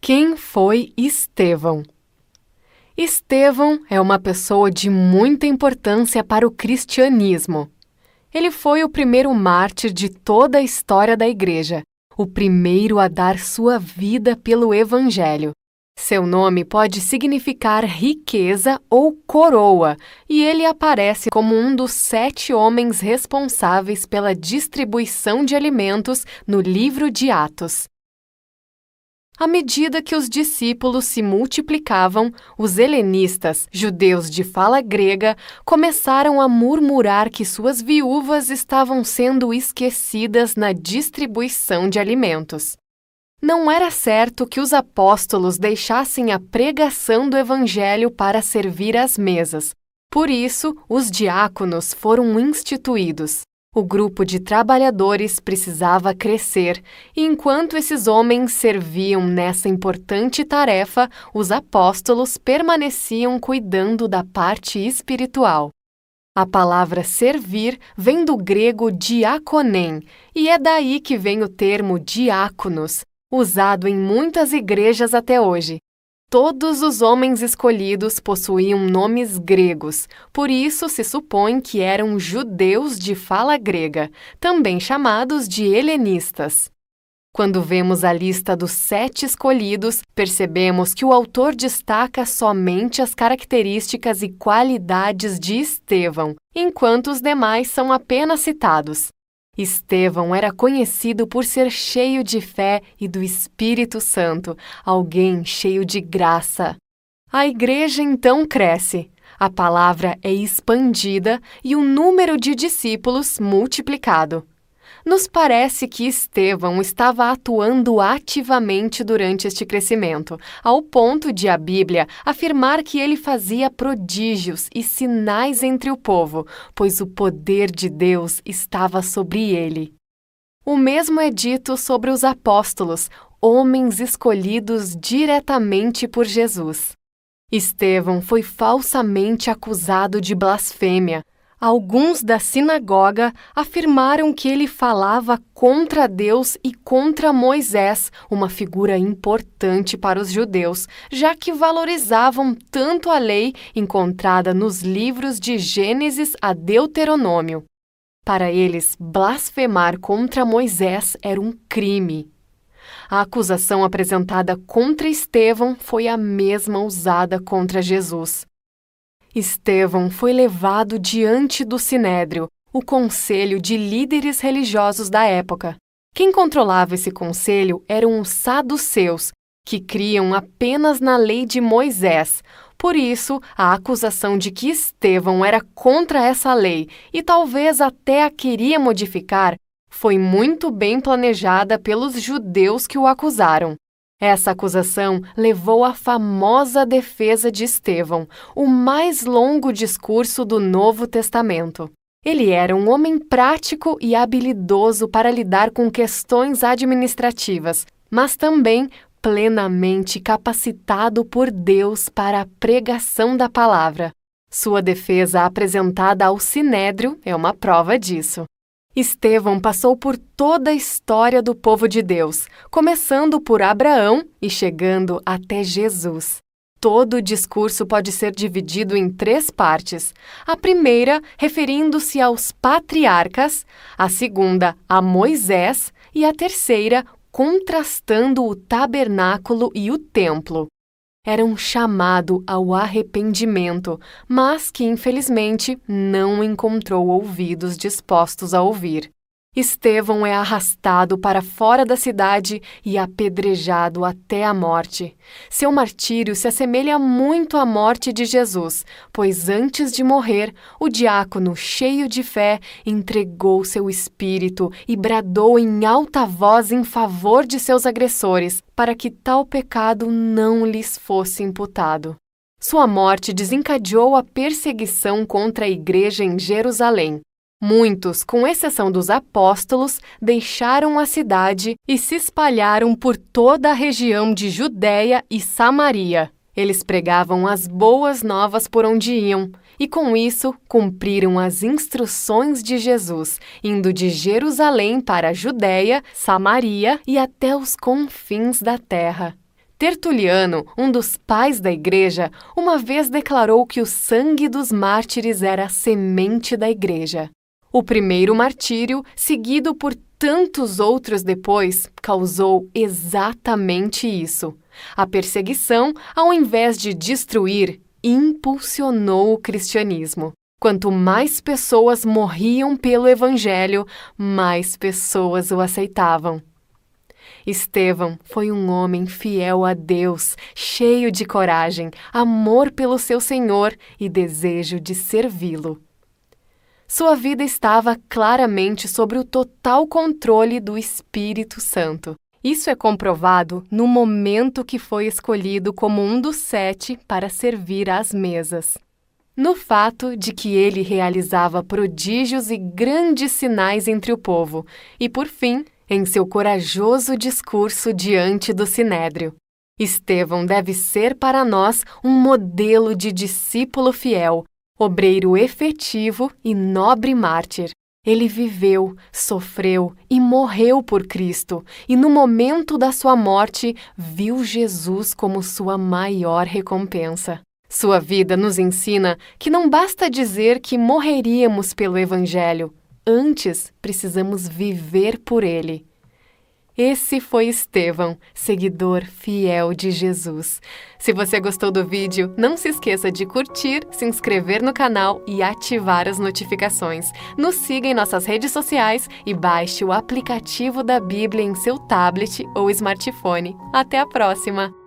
Quem foi Estevão? Estevão é uma pessoa de muita importância para o cristianismo. Ele foi o primeiro mártir de toda a história da Igreja, o primeiro a dar sua vida pelo Evangelho. Seu nome pode significar riqueza ou coroa, e ele aparece como um dos 7 homens responsáveis pela distribuição de alimentos no livro de Atos. À medida que os discípulos se multiplicavam, os helenistas, judeus de fala grega, começaram a murmurar que suas viúvas estavam sendo esquecidas na distribuição de alimentos. Não era certo que os apóstolos deixassem a pregação do Evangelho para servir às mesas. Por isso, os diáconos foram instituídos. O grupo de trabalhadores precisava crescer, e enquanto esses homens serviam nessa importante tarefa, os apóstolos permaneciam cuidando da parte espiritual. A palavra servir vem do grego diakonem, e é daí que vem o termo diáconos, usado em muitas igrejas até hoje. Todos os homens escolhidos possuíam nomes gregos, por isso se supõe que eram judeus de fala grega, também chamados de helenistas. Quando vemos a lista dos 7 escolhidos, percebemos que o autor destaca somente as características e qualidades de Estevão, enquanto os demais são apenas citados. Estevão era conhecido por ser cheio de fé e do Espírito Santo, alguém cheio de graça. A igreja então cresce, a palavra é expandida e o número de discípulos multiplicado. Nos parece que Estevão estava atuando ativamente durante este crescimento, ao ponto de a Bíblia afirmar que ele fazia prodígios e sinais entre o povo, pois o poder de Deus estava sobre ele. O mesmo é dito sobre os apóstolos, homens escolhidos diretamente por Jesus. Estevão foi falsamente acusado de blasfêmia. Alguns da sinagoga afirmaram que ele falava contra Deus e contra Moisés, uma figura importante para os judeus, já que valorizavam tanto a lei encontrada nos livros de Gênesis a Deuteronômio. Para eles, blasfemar contra Moisés era um crime. A acusação apresentada contra Estevão foi a mesma usada contra Jesus. Estevão foi levado diante do Sinédrio, o conselho de líderes religiosos da época. Quem controlava esse conselho eram os saduceus, que criam apenas na lei de Moisés. Por isso, a acusação de que Estevão era contra essa lei e talvez até a queria modificar foi muito bem planejada pelos judeus que o acusaram. Essa acusação levou à famosa defesa de Estevão, o mais longo discurso do Novo Testamento. Ele era um homem prático e habilidoso para lidar com questões administrativas, mas também plenamente capacitado por Deus para a pregação da palavra. Sua defesa apresentada ao Sinédrio é uma prova disso. Estevão passou por toda a história do povo de Deus, começando por Abraão e chegando até Jesus. Todo o discurso pode ser dividido em 3 partes. A primeira, referindo-se aos patriarcas, a segunda, a Moisés, e a terceira, contrastando o tabernáculo e o templo. Era um chamado ao arrependimento, mas que, infelizmente, não encontrou ouvidos dispostos a ouvir. Estevão é arrastado para fora da cidade e apedrejado até a morte. Seu martírio se assemelha muito à morte de Jesus, pois antes de morrer, o diácono, cheio de fé, entregou seu espírito e bradou em alta voz em favor de seus agressores, para que tal pecado não lhes fosse imputado. Sua morte desencadeou a perseguição contra a igreja em Jerusalém. Muitos, com exceção dos apóstolos, deixaram a cidade e se espalharam por toda a região de Judéia e Samaria. Eles pregavam as boas novas por onde iam, e com isso cumpriram as instruções de Jesus, indo de Jerusalém para a Judéia, Samaria e até os confins da terra. Tertuliano, um dos pais da Igreja, uma vez declarou que o sangue dos mártires era a semente da Igreja. O primeiro martírio, seguido por tantos outros depois, causou exatamente isso. A perseguição, ao invés de destruir, impulsionou o cristianismo. Quanto mais pessoas morriam pelo Evangelho, mais pessoas o aceitavam. Estevão foi um homem fiel a Deus, cheio de coragem, amor pelo seu Senhor e desejo de servi-lo. Sua vida estava claramente sob o total controle do Espírito Santo. Isso é comprovado no momento que foi escolhido como um dos 7 para servir às mesas. No fato de que ele realizava prodígios e grandes sinais entre o povo, e, por fim, em seu corajoso discurso diante do Sinédrio. Estevão deve ser para nós um modelo de discípulo fiel, obreiro efetivo e nobre mártir. Ele viveu, sofreu e morreu por Cristo, e no momento da sua morte, viu Jesus como sua maior recompensa. Sua vida nos ensina que não basta dizer que morreríamos pelo Evangelho, antes precisamos viver por ele. Esse foi Estevão, seguidor fiel de Jesus. Se você gostou do vídeo, não se esqueça de curtir, se inscrever no canal e ativar as notificações. Nos siga em nossas redes sociais e baixe o aplicativo da Bíblia em seu tablet ou smartphone. Até a próxima!